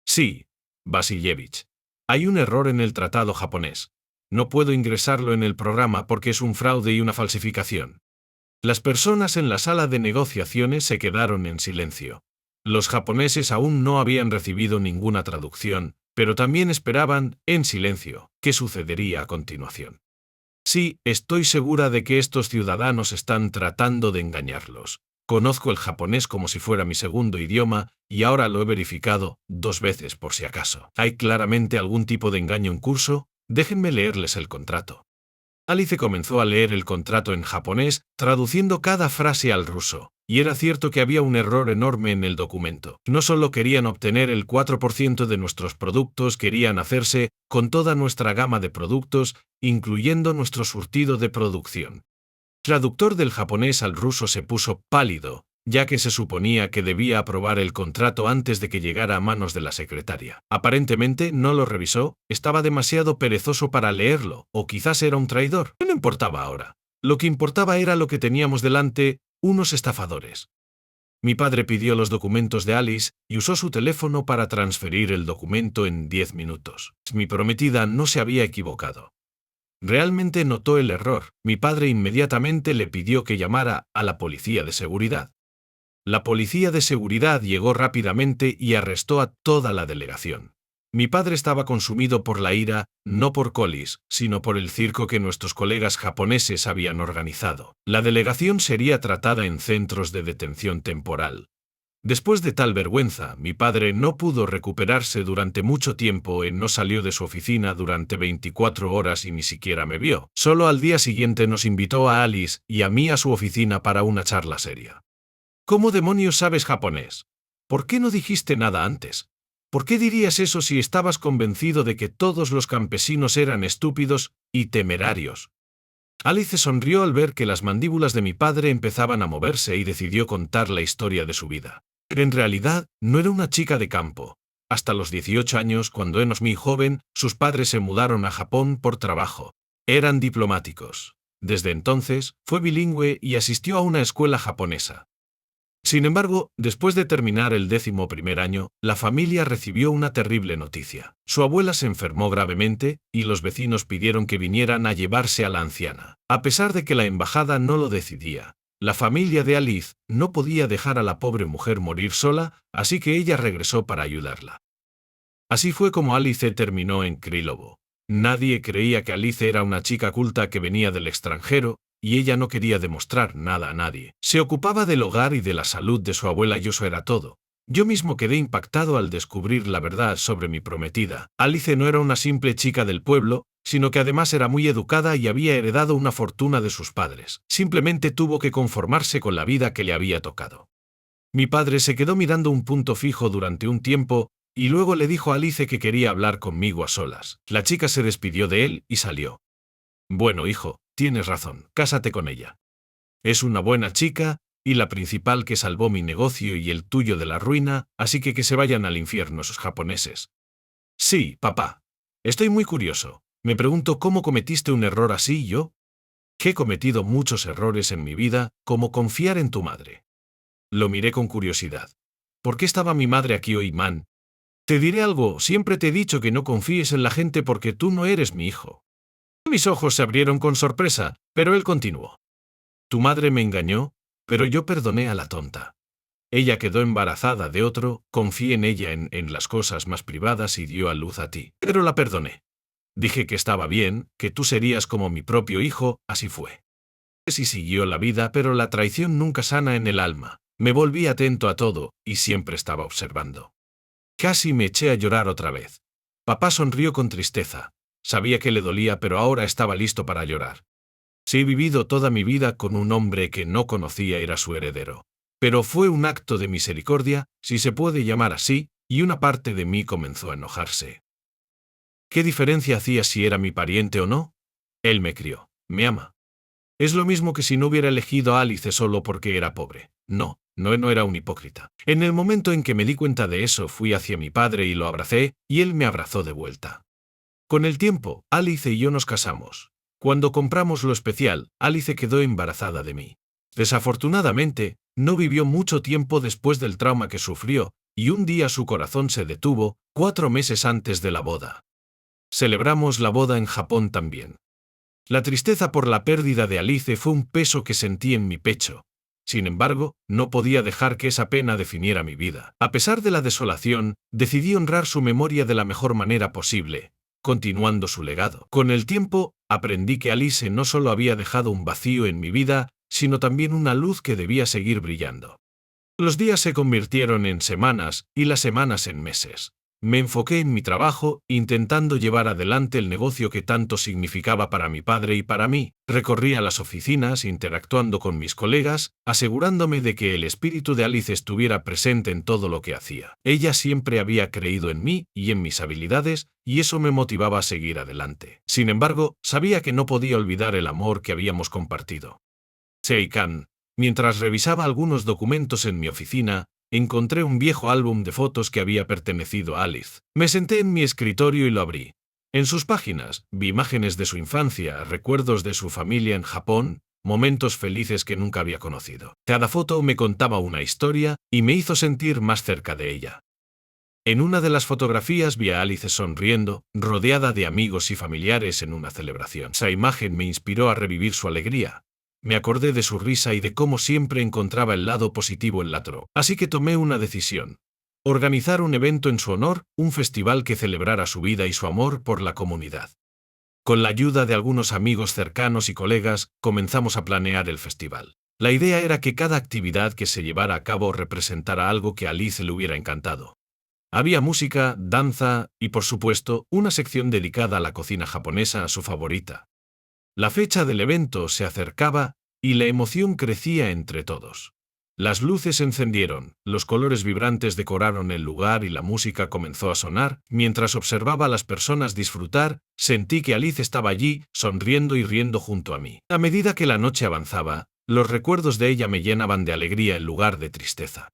Sí, Vasilievich. Hay un error en el tratado japonés. No puedo ingresarlo en el programa porque es un fraude y una falsificación. Las personas en la sala de negociaciones se quedaron en silencio. Los japoneses aún no habían recibido ninguna traducción, pero también esperaban, en silencio, qué sucedería a continuación. Sí, estoy segura de que estos ciudadanos están tratando de engañarlos. Conozco el japonés como si fuera mi segundo idioma, y ahora lo he verificado 2 veces por si acaso. ¿Hay claramente algún tipo de engaño en curso? Déjenme leerles el contrato. Alice comenzó a leer el contrato en japonés, traduciendo cada frase al ruso, y era cierto que había un error enorme en el documento. No solo querían obtener el 4% de nuestros productos, querían hacerse con toda nuestra gama de productos, incluyendo nuestro surtido de producción. El traductor del japonés al ruso se puso pálido, ya que se suponía que debía aprobar el contrato antes de que llegara a manos de la secretaria. Aparentemente no lo revisó, estaba demasiado perezoso para leerlo, o quizás era un traidor. No importaba ahora. Lo que importaba era lo que teníamos delante, unos estafadores. Mi padre pidió los documentos de Alice y usó su teléfono para transferir el documento en 10 minutos. Mi prometida no se había equivocado. Realmente notó el error. Mi padre inmediatamente le pidió que llamara a la policía de seguridad. La policía de seguridad llegó rápidamente y arrestó a toda la delegación. Mi padre estaba consumido por la ira, no por Collis, sino por el circo que nuestros colegas japoneses habían organizado. La delegación sería tratada en centros de detención temporal. Después de tal vergüenza, mi padre no pudo recuperarse durante mucho tiempo y no salió de su oficina durante 24 horas y ni siquiera me vio. Solo al día siguiente nos invitó a Alice y a mí a su oficina para una charla seria. ¿Cómo demonios sabes japonés? ¿Por qué no dijiste nada antes? ¿Por qué dirías eso si estabas convencido de que todos los campesinos eran estúpidos y temerarios? Alice sonrió al ver que las mandíbulas de mi padre empezaban a moverse y decidió contar la historia de su vida. En realidad, no era una chica de campo. Hasta los 18 años, cuando era muy joven, sus padres se mudaron a Japón por trabajo. Eran diplomáticos. Desde entonces, fue bilingüe y asistió a una escuela japonesa. Sin embargo, después de terminar el 11º año, la familia recibió una terrible noticia. Su abuela se enfermó gravemente y los vecinos pidieron que vinieran a llevarse a la anciana. A pesar de que la embajada no lo decidía, la familia de Alice no podía dejar a la pobre mujer morir sola, así que ella regresó para ayudarla. Así fue como Alice terminó en Krylovo. Nadie creía que Alice era una chica culta que venía del extranjero, y ella no quería demostrar nada a nadie. Se ocupaba del hogar y de la salud de su abuela y eso era todo. Yo mismo quedé impactado al descubrir la verdad sobre mi prometida. Alice no era una simple chica del pueblo, sino que además era muy educada y había heredado una fortuna de sus padres. Simplemente tuvo que conformarse con la vida que le había tocado. Mi padre se quedó mirando un punto fijo durante un tiempo, y luego le dijo a Alice que quería hablar conmigo a solas. La chica se despidió de él y salió. Bueno, hijo, tienes razón, cásate con ella. Es una buena chica, y la principal que salvó mi negocio y el tuyo de la ruina, así que se vayan al infierno esos japoneses. Sí, papá. Estoy muy curioso. Me pregunto cómo cometiste un error así yo. Que he cometido muchos errores en mi vida, como confiar en tu madre. Lo miré con curiosidad. ¿Por qué estaba mi madre aquí hoy, man? Te diré algo, siempre te he dicho que no confíes en la gente porque tú no eres mi hijo. Mis ojos se abrieron con sorpresa, pero él continuó. Tu madre me engañó, pero yo perdoné a la tonta. Ella quedó embarazada de otro, confié en ella en las cosas más privadas y dio a luz a ti. Pero la perdoné. Dije que estaba bien, que tú serías como mi propio hijo, así fue. Sí siguió la vida, pero la traición nunca sana en el alma. Me volví atento a todo, y siempre estaba observando. Casi me eché a llorar otra vez. Papá sonrió con tristeza. Sabía que le dolía, pero ahora estaba listo para llorar. Sí, he vivido toda mi vida con un hombre que no conocía era su heredero. Pero fue un acto de misericordia, si se puede llamar así, y una parte de mí comenzó a enojarse. ¿Qué diferencia hacía si era mi pariente o no? Él me crió, me ama. Es lo mismo que si no hubiera elegido a Alice solo porque era pobre. No era un hipócrita. En el momento en que me di cuenta de eso, fui hacia mi padre y lo abracé, y él me abrazó de vuelta. Con el tiempo, Alice y yo nos casamos. Cuando compramos lo especial, Alice quedó embarazada de mí. Desafortunadamente, no vivió mucho tiempo después del trauma que sufrió, y un día su corazón se detuvo, 4 meses antes de la boda. Celebramos la boda en Japón también. La tristeza por la pérdida de Alice fue un peso que sentí en mi pecho. Sin embargo, no podía dejar que esa pena definiera mi vida. A pesar de la desolación, decidí honrar su memoria de la mejor manera posible, continuando su legado. Con el tiempo, aprendí que Alice no solo había dejado un vacío en mi vida, sino también una luz que debía seguir brillando. Los días se convirtieron en semanas y las semanas en meses. Me enfoqué en mi trabajo, intentando llevar adelante el negocio que tanto significaba para mi padre y para mí. Recorría las oficinas, interactuando con mis colegas, asegurándome de que el espíritu de Alice estuviera presente en todo lo que hacía. Ella siempre había creído en mí y en mis habilidades, y eso me motivaba a seguir adelante. Sin embargo, sabía que no podía olvidar el amor que habíamos compartido. Seikan. Mientras revisaba algunos documentos en mi oficina, encontré un viejo álbum de fotos que había pertenecido a Alice. Me senté en mi escritorio y lo abrí. En sus páginas, vi imágenes de su infancia, recuerdos de su familia en Japón, momentos felices que nunca había conocido. Cada foto me contaba una historia y me hizo sentir más cerca de ella. En una de las fotografías vi a Alice sonriendo, rodeada de amigos y familiares en una celebración. Esa imagen me inspiró a revivir su alegría. Me acordé de su risa y de cómo siempre encontraba el lado positivo en la trova. Así que tomé una decisión. Organizar un evento en su honor, un festival que celebrara su vida y su amor por la comunidad. Con la ayuda de algunos amigos cercanos y colegas, comenzamos a planear el festival. La idea era que cada actividad que se llevara a cabo representara algo que a Alice le hubiera encantado. Había música, danza y, por supuesto, una sección dedicada a la cocina japonesa, su favorita. La fecha del evento se acercaba y la emoción crecía entre todos. Las luces se encendieron, los colores vibrantes decoraron el lugar y la música comenzó a sonar. Mientras observaba a las personas disfrutar, sentí que Alice estaba allí, sonriendo y riendo junto a mí. A medida que la noche avanzaba, los recuerdos de ella me llenaban de alegría en lugar de tristeza.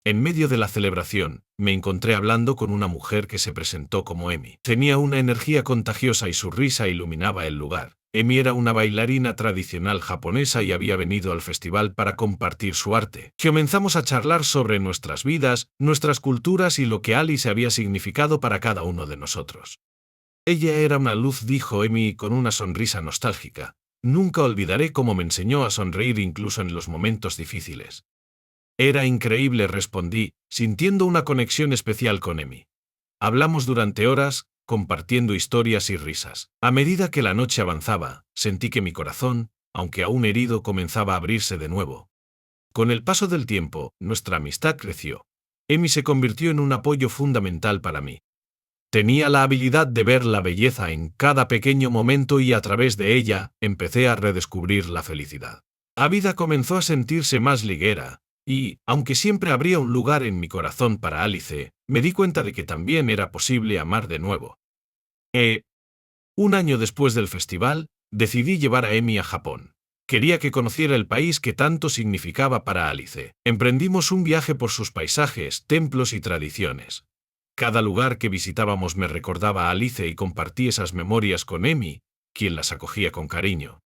En medio de la celebración, me encontré hablando con una mujer que se presentó como Emi. Tenía una energía contagiosa y su risa iluminaba el lugar. Emi era una bailarina tradicional japonesa y había venido al festival para compartir su arte. Comenzamos a charlar sobre nuestras vidas, nuestras culturas y lo que Alice había significado para cada uno de nosotros. Ella era una luz, dijo Emi con una sonrisa nostálgica. Nunca olvidaré cómo me enseñó a sonreír incluso en los momentos difíciles. Era increíble, respondí, sintiendo una conexión especial con Emi. Hablamos durante horas, compartiendo historias y risas. A medida que la noche avanzaba, sentí que mi corazón, aunque aún herido, comenzaba a abrirse de nuevo. Con el paso del tiempo, nuestra amistad creció. Emi se convirtió en un apoyo fundamental para mí. Tenía la habilidad de ver la belleza en cada pequeño momento y a través de ella, empecé a redescubrir la felicidad. La vida comenzó a sentirse más ligera. Y, aunque siempre habría un lugar en mi corazón para Alice, me di cuenta de que también era posible amar de nuevo. Un año después del festival, decidí llevar a Emi a Japón. Quería que conociera el país que tanto significaba para Alice. Emprendimos un viaje por sus paisajes, templos y tradiciones. Cada lugar que visitábamos me recordaba a Alice y compartí esas memorias con Emi, quien las acogía con cariño.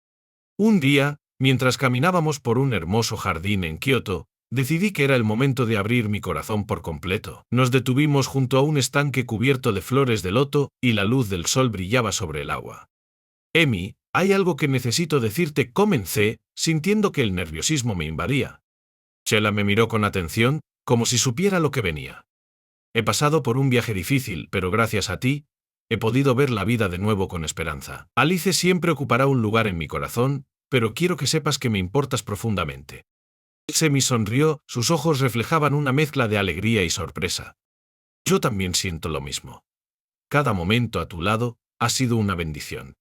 Un día, mientras caminábamos por un hermoso jardín en Kioto, decidí que era el momento de abrir mi corazón por completo. Nos detuvimos junto a un estanque cubierto de flores de loto y la luz del sol brillaba sobre el agua. Emi, hay algo que necesito decirte, comencé, sintiendo que el nerviosismo me invadía. Sheila me miró con atención, como si supiera lo que venía. He pasado por un viaje difícil, pero gracias a ti, he podido ver la vida de nuevo con esperanza. Alice siempre ocupará un lugar en mi corazón, pero quiero que sepas que me importas profundamente. Emi sonrió, sus ojos reflejaban una mezcla de alegría y sorpresa. Yo también siento lo mismo. Cada momento a tu lado ha sido una bendición.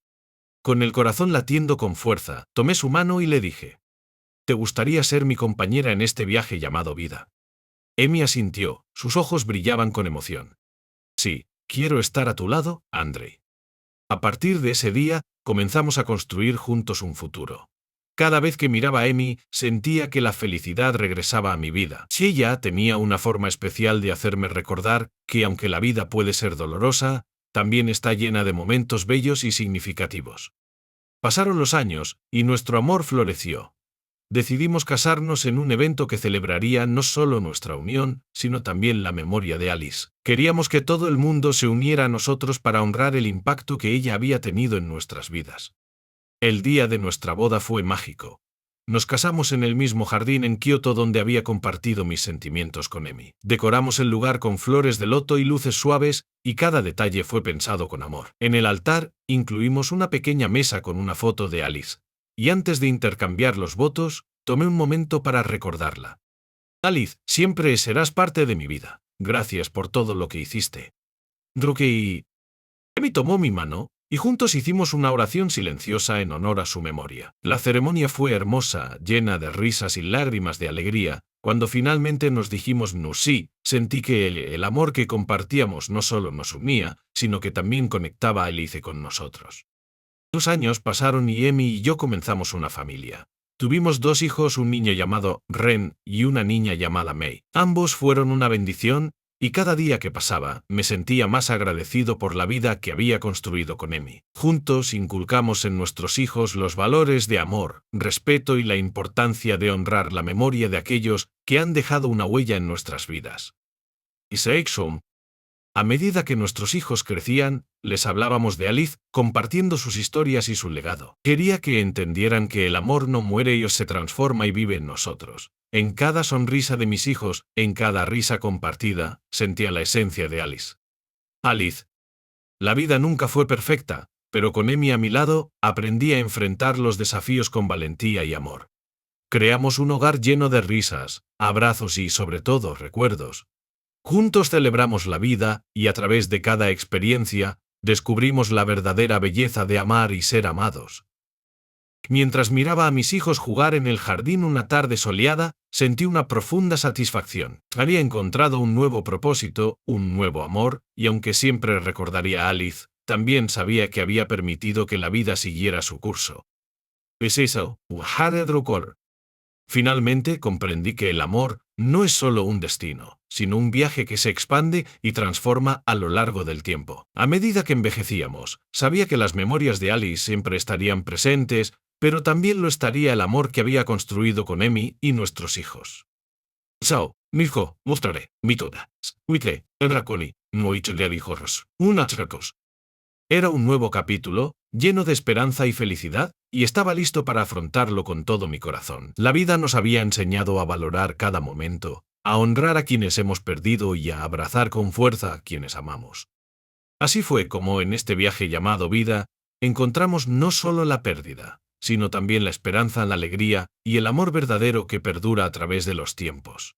Con el corazón latiendo con fuerza, tomé su mano y le dije: ¿te gustaría ser mi compañera en este viaje llamado vida? Emi asintió, sus ojos brillaban con emoción. Sí, quiero estar a tu lado, Andrei. A partir de ese día, comenzamos a construir juntos un futuro. Cada vez que miraba a Emi, sentía que la felicidad regresaba a mi vida. Ella tenía una forma especial de hacerme recordar que aunque la vida puede ser dolorosa, también está llena de momentos bellos y significativos. Pasaron los años, y nuestro amor floreció. decidimos casarnos en un evento que celebraría no solo nuestra unión, sino también la memoria de Alice. Queríamos que todo el mundo se uniera a nosotros para honrar el impacto que ella había tenido en nuestras vidas. El día de nuestra boda fue mágico. Nos casamos en el mismo jardín en Kioto donde había compartido mis sentimientos con Emi. Decoramos el lugar con flores de loto y luces suaves, y cada detalle fue pensado con amor. En el altar, incluimos una pequeña mesa con una foto de Alice. Y antes de intercambiar los votos, tomé un momento para recordarla. Alice, siempre serás parte de mi vida. Gracias por todo lo que hiciste. Druki. Emi tomó mi mano, y juntos hicimos una oración silenciosa en honor a su memoria. La ceremonia fue hermosa, llena de risas y lágrimas de alegría. Cuando finalmente nos dijimos sí, sentí que el amor que compartíamos no solo nos unía, sino que también conectaba a Alice con nosotros. 2 años pasaron y Emi y yo comenzamos una familia. Tuvimos 2 hijos, un niño llamado Ren y una niña llamada Mei. Ambos fueron una bendición, y cada día que pasaba, me sentía más agradecido por la vida que había construido con Emi. Juntos inculcamos en nuestros hijos los valores de amor, respeto y la importancia de honrar la memoria de aquellos que han dejado una huella en nuestras vidas. Y Seixum. A medida que nuestros hijos crecían, les hablábamos de Alice, compartiendo sus historias y su legado. Quería que entendieran que el amor no muere y se transforma y vive en nosotros. En cada sonrisa de mis hijos, en cada risa compartida, sentía la esencia de Alice. Alice. La vida nunca fue perfecta, pero con Emi a mi lado, aprendí a enfrentar los desafíos con valentía y amor. Creamos un hogar lleno de risas, abrazos y, sobre todo, recuerdos. Juntos celebramos la vida, y a través de cada experiencia, descubrimos la verdadera belleza de amar y ser amados. Mientras miraba a mis hijos jugar en el jardín una tarde soleada, sentí una profunda satisfacción. Había encontrado un nuevo propósito, un nuevo amor, y aunque siempre recordaría a Alice, también sabía que había permitido que la vida siguiera su curso. Es eso, Finalmente comprendí que el amor no es solo un destino, sino un viaje que se expande y transforma a lo largo del tiempo. A medida que envejecíamos, sabía que las memorias de Alice siempre estarían presentes, pero también lo estaría el amor que había construido con Emi y nuestros hijos. Sao, mi hijo, mostraré, mi toda, Witle, Enraconi, Moichelerijos, Unachrakos. Era un nuevo capítulo, lleno de esperanza y felicidad, y estaba listo para afrontarlo con todo mi corazón. La vida nos había enseñado a valorar cada momento, a honrar a quienes hemos perdido y a abrazar con fuerza a quienes amamos. Así fue como en este viaje llamado vida, encontramos no solo la pérdida, sino también la esperanza, la alegría y el amor verdadero que perdura a través de los tiempos.